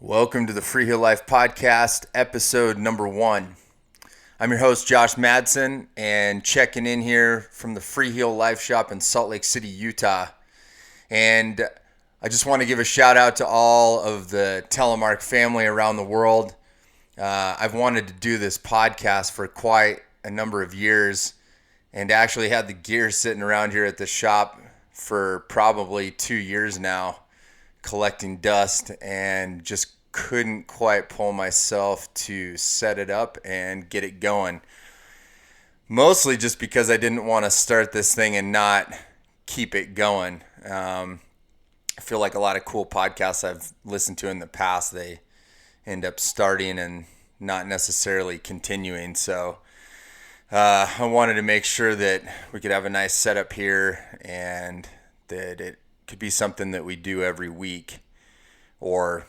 Welcome to the Freeheel Life podcast, episode number 1. I'm your host, Josh Madsen, and checking in here from the Freeheel Life shop in Salt Lake City, Utah. And I just want to give a shout out to all of the Telemark family around the world. I've wanted to do this podcast for quite a number of years and actually had the gear sitting around here at the shop for probably 2 years now, collecting dust, and just couldn't quite pull myself to set it up and get it going. Mostly just because I didn't want to start this thing and not keep it going. I feel like a lot of cool podcasts I've listened to in the past, they end up starting and not necessarily continuing. So I wanted to make sure that we could have a nice setup here and that it could be something that we do every week or,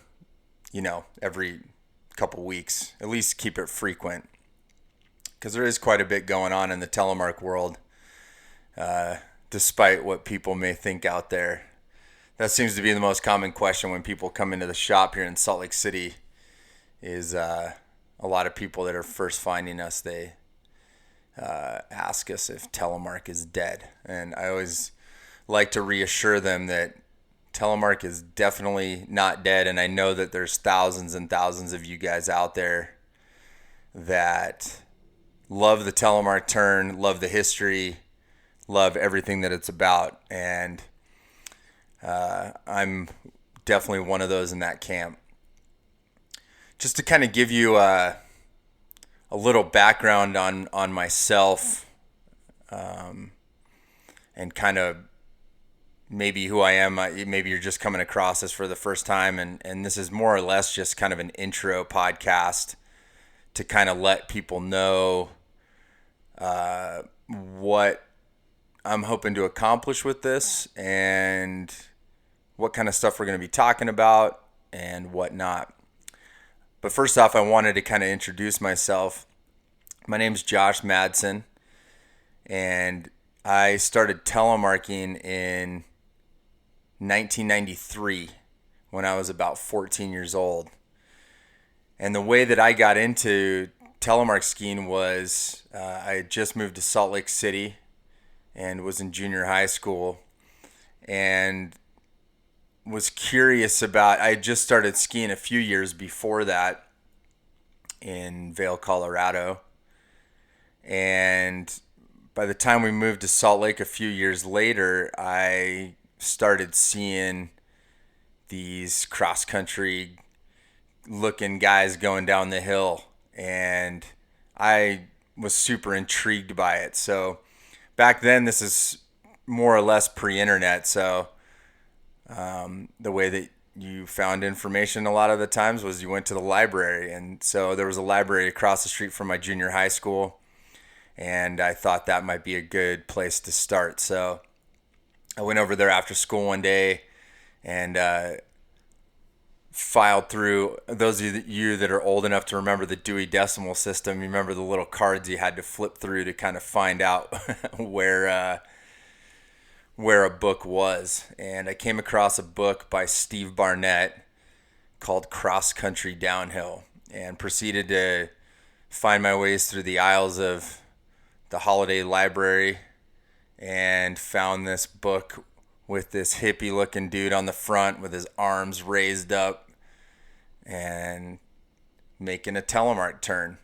every couple weeks. At least keep it frequent, because there is quite a bit going on in the Telemark world, despite what people may think out there. That seems to be the most common question when people come into the shop here in Salt Lake City is a lot of people that are first finding us, they ask us if Telemark is dead. And I always like to reassure them that Telemark is definitely not dead, and I know that there's thousands and thousands of you guys out there that love the Telemark turn, love the history, love everything that it's about, and I'm definitely one of those in that camp. Just to kind of give you a little background on myself, and kind of maybe who I am. Maybe you're just coming across this for the first time, and this is more or less just kind of an intro podcast to kind of let people know what I'm hoping to accomplish with this and what kind of stuff we're going to be talking about and whatnot. But first off, I wanted to kind of introduce myself. My name's Josh Madsen, and I started telemarking in 1993 when I was about 14 years old. And the way that I got into telemark skiing was I had just moved to Salt Lake City and was in junior high school and was curious about, I had just started skiing a few years before that in Vail, Colorado. And by the time we moved to Salt Lake a few years later, I started seeing these cross-country looking guys going down the hill, and I was super intrigued by it. So back then, this is more or less pre-internet, so the way that you found information a lot of the times was you went to the library, and so there was a library across the street from my junior high school, and I thought that might be a good place to start. So I went over there after school one day and filed through. Those of you that are old enough to remember the Dewey Decimal System, you remember the little cards you had to flip through to kind of find out where a book was. And I came across a book by Steve Barnett called Cross Country Downhill, and proceeded to find my ways through the aisles of the Holiday Library and found this book with this hippie looking dude on the front with his arms raised up and making a telemark turn.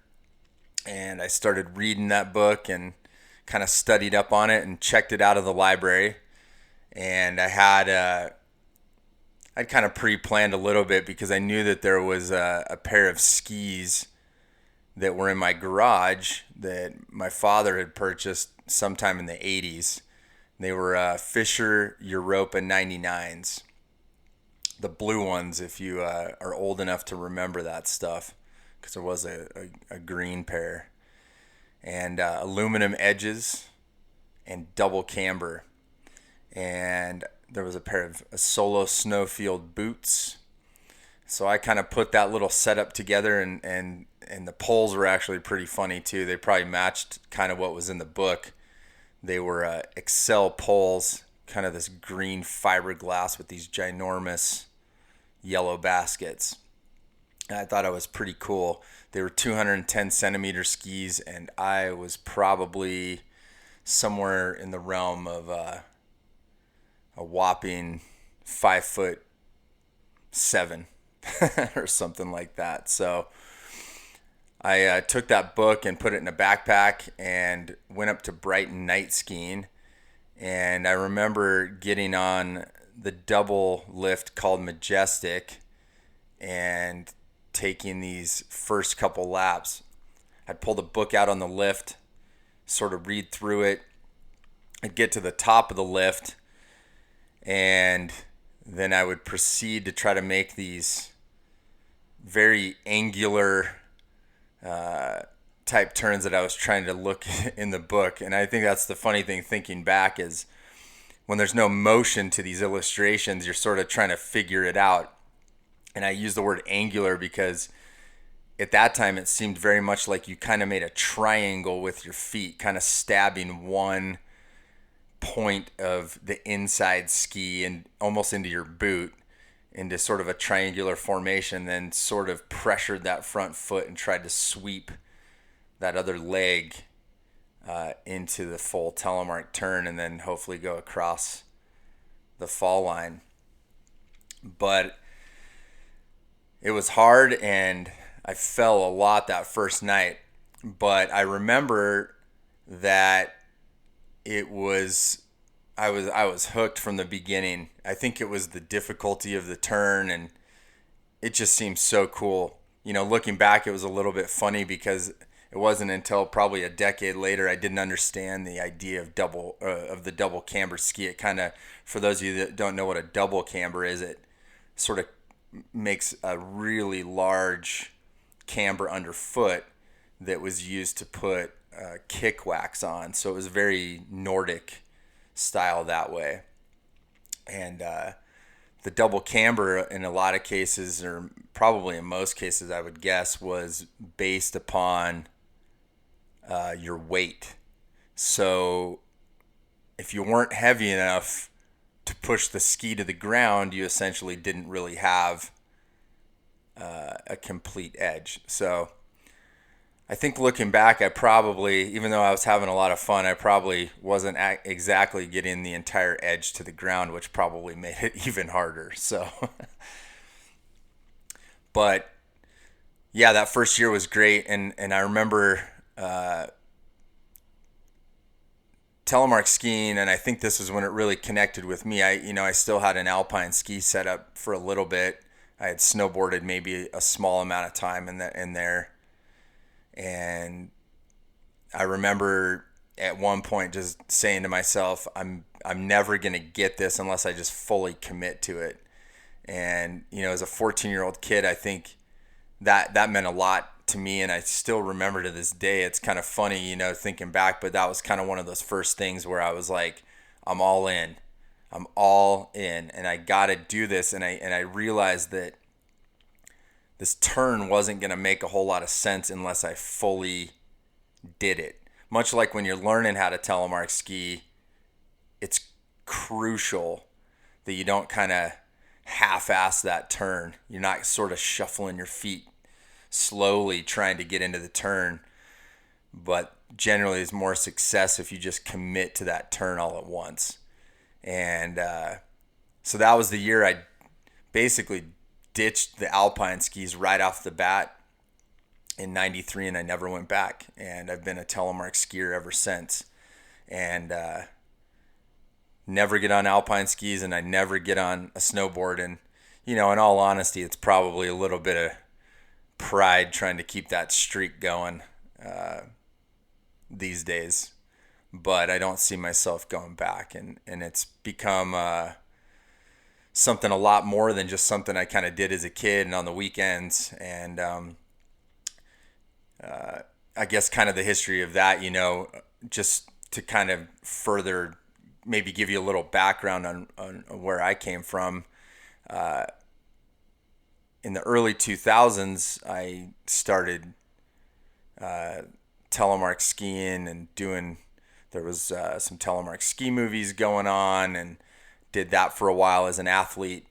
And I started reading that book and kind of studied up on it and checked it out of the library. And I'd kind of pre-planned a little bit because I knew that there was a pair of skis that were in my garage that my father had purchased sometime in the 80s. They were Fisher Europa 99s. The blue ones, if you are old enough to remember that stuff, because there was a green pair. And aluminum edges and double camber. And there was a pair of Solo Snowfield boots. So I kind of put that little setup together, and the poles were actually pretty funny too. They probably matched kind of what was in the book. They were Excel poles, kind of this green fiberglass with these ginormous yellow baskets. I thought it was pretty cool. They were 210 centimeter skis, and I was probably somewhere in the realm of a whopping 5'7" or something like that. So I took that book and put it in a backpack and went up to Brighton night skiing. And I remember getting on the double lift called Majestic and taking these first couple laps. I'd pull the book out on the lift, sort of read through it. I'd get to the top of the lift, and then I would proceed to try to make these very angular type turns that I was trying to look in the book. And I think that's the funny thing thinking back is when there's no motion to these illustrations, you're sort of trying to figure it out. And I use the word angular because at that time it seemed very much like you kind of made a triangle with your feet, kind of stabbing one point of the inside ski and almost into your boot into sort of a triangular formation, then sort of pressured that front foot and tried to sweep that other leg into the full telemark turn and then hopefully go across the fall line. But it was hard and I fell a lot that first night. But I remember that I was hooked from the beginning. I think it was the difficulty of the turn, and it just seemed so cool. You know, looking back, it was a little bit funny because it wasn't until probably a decade later I didn't understand the idea of the double camber ski. It kind of, for those of you that don't know what a double camber is, it sort of makes a really large camber underfoot that was used to put kick wax on. So it was very Nordic style that way. And the double camber in a lot of cases, or probably in most cases I would guess, was based upon your weight. So if you weren't heavy enough to push the ski to the ground, you essentially didn't really have a complete edge. So I think looking back, I probably, even though I was having a lot of fun, I probably wasn't exactly getting the entire edge to the ground, which probably made it even harder. So, but yeah, that first year was great. And I remember telemark skiing, and I think this is when it really connected with me. I still had an alpine ski set up for a little bit. I had snowboarded maybe a small amount of time in there. And I remember at one point just saying to myself, I'm never going to get this unless I just fully commit to it. And, as a 14-year-old kid, I think that meant a lot to me. And I still remember to this day. It's kind of funny, thinking back, but that was kind of one of those first things where I was like, I'm all in. I'm all in, and I got to do this. And I realized that this turn wasn't going to make a whole lot of sense unless I fully did it. Much like when you're learning how to telemark ski, it's crucial that you don't kind of half-ass that turn. You're not sort of shuffling your feet slowly trying to get into the turn. But generally, there's more success if you just commit to that turn all at once. And so that was the year I basically ditched the alpine skis right off the bat in 93, and I never went back. And I've been a telemark skier ever since. And never get on alpine skis, and I never get on a snowboard. And, in all honesty, it's probably a little bit of pride trying to keep that streak going these days. But I don't see myself going back. And it's become something a lot more than just something I kind of did as a kid and on the weekends. And I guess kind of the history of that, just to kind of further maybe give you a little background on where I came from. In the early 2000s, I started telemark skiing and there was some telemark ski movies going on, and did that for a while as an athlete.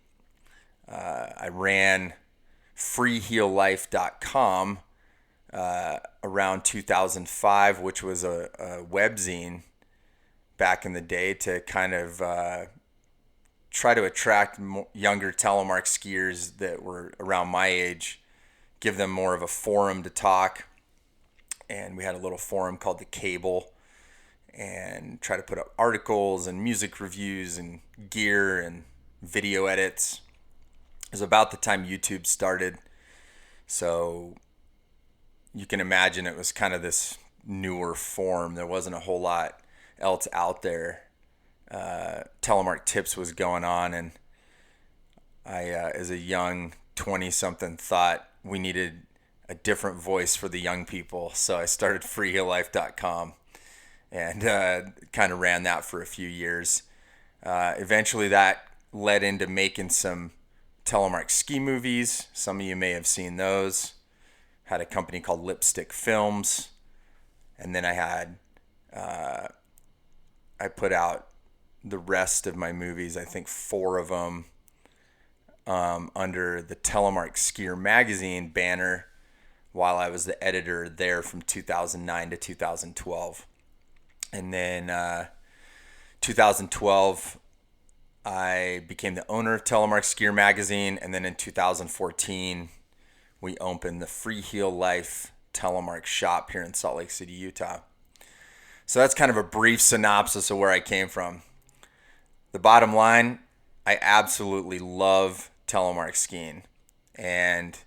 I ran freeheellife.com around 2005, which was a webzine back in the day to kind of try to attract younger telemark skiers that were around my age, give them more of a forum to talk. And we had a little forum called The Cable, and try to put up articles and music reviews and gear and video edits. It was about the time YouTube started, so you can imagine it was kind of this newer form. There wasn't a whole lot else out there. Telemark Tips was going on, and I, as a young 20-something, thought we needed a different voice for the young people. So I started freeheellife.com and kind of ran that for a few years. Eventually that led into making some telemark ski movies. Some of you may have seen those. Had a company called Lipstick Films. And then I put out the rest of my movies, I think 4 of them, under the Telemark Skier magazine banner while I was the editor there from 2009 to 2012. And then 2012, I became the owner of Telemark Skier magazine. And then in 2014, we opened the Freeheel Life Telemark shop here in Salt Lake City, Utah. So that's kind of a brief synopsis of where I came from. The bottom line, I absolutely love telemark skiing, and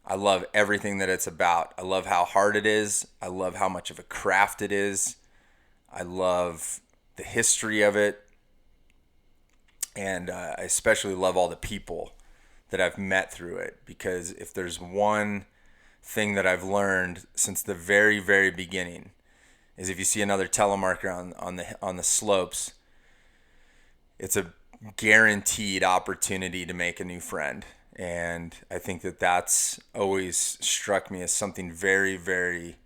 I love everything that it's about. I love how hard it is. I love how much of a craft it is. I love the history of it, and I especially love all the people that I've met through it, because if there's one thing that I've learned since the very, very beginning, is if you see another telemarker on the slopes, it's a guaranteed opportunity to make a new friend. And I think that that's always struck me as something very, very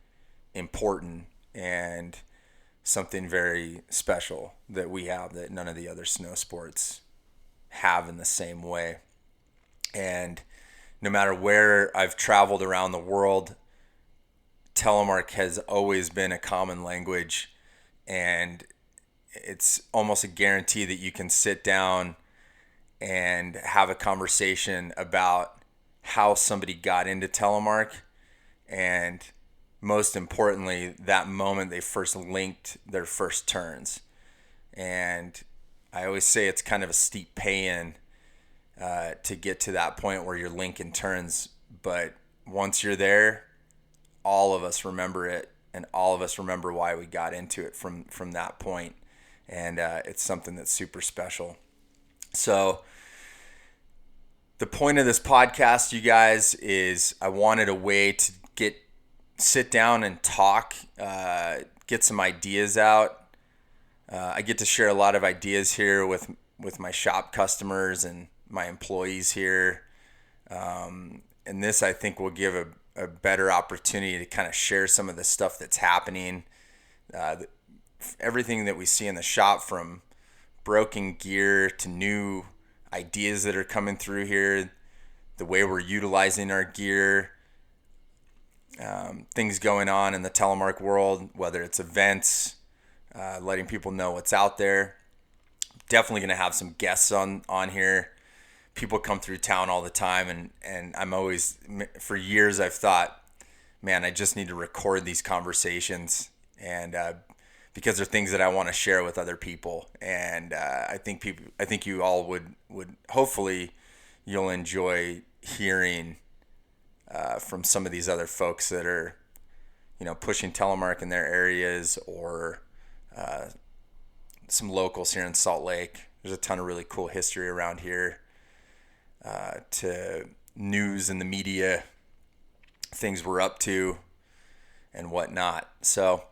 important and something very special that we have that none of the other snow sports have in the same way. And no matter where I've traveled around the world, telemark has always been a common language, and it's almost a guarantee that you can sit down and have a conversation about how somebody got into telemark, and most importantly, that moment they first linked their first turns. And I always say it's kind of a steep pay-in to get to that point where you're linking turns, but once you're there, all of us remember it, and all of us remember why we got into it from that point. And it's something that's super special. So the point of this podcast, you guys, is I wanted a way to sit down and talk, get some ideas out. I get to share a lot of ideas here with my shop customers and my employees here. And this, I think, will give a better opportunity to kind of share some of the stuff that's happening. Everything that we see in the shop, from broken gear to new ideas that are coming through here, the way we're utilizing our gear, things going on in the telemark world, whether it's events, letting people know what's out there. Definitely going to have some guests on here. People come through town all the time, and I'm always, for years I've thought, man, I just need to record these conversations, and because they're things that I want to share with other people. And I think you all would hopefully you'll enjoy hearing from some of these other folks that are, pushing telemark in their areas, or some locals here in Salt Lake. There's a ton of really cool history around here, to news and the media, things we're up to and whatnot. So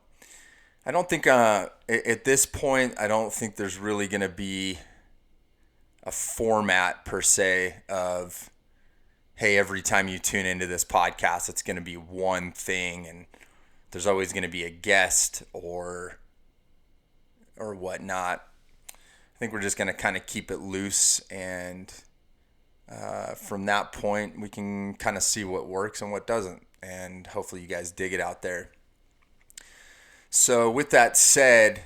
I don't think at this point, I don't think there's really going to be a format per se of, hey, every time you tune into this podcast, it's going to be one thing, and there's always going to be a guest or whatnot. I think we're just going to kind of keep it loose and From that point, we can kind of see what works and what doesn't. And hopefully you guys dig it out there. So with that said,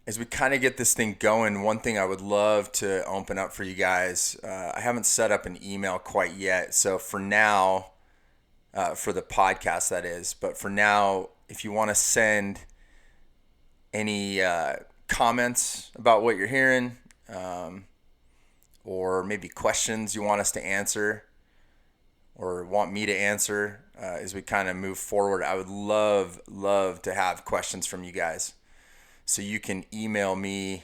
as we kind of get this thing going, one thing I would love to open up for you guys, I haven't set up an email quite yet. So for now, for the podcast that is, but for now, if you want to send any comments about what you're hearing, or maybe questions you want us to answer or want me to answer as we kind of move forward, I would love to have questions from you guys. So you can email me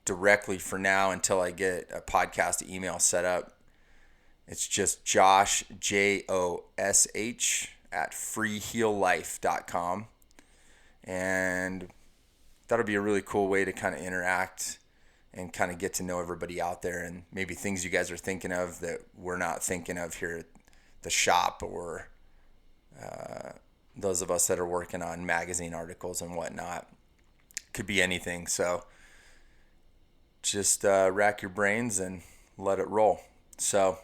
directly for now until I get a podcast email set up. It's just Josh, JOSH, at freeheellife.com. And that'll be a really cool way to kind of interact and kind of get to know everybody out there, and maybe things you guys are thinking of that we're not thinking of here at the shop, or those of us that are working on magazine articles and whatnot. Could be anything. So just rack your brains and let it roll. So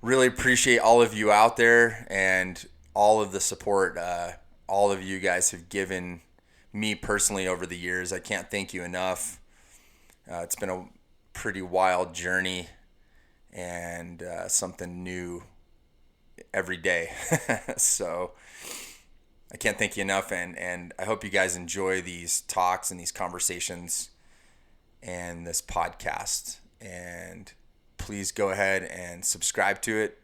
really appreciate all of you out there and all of the support all of you guys have given me personally over the years. I can't thank you enough. It's been a pretty wild journey, and something new every day. So I can't thank you enough, and I hope you guys enjoy these talks and these conversations and this podcast. And please go ahead and subscribe to it,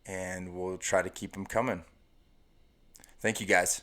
and we'll try to keep them coming. Thank you guys.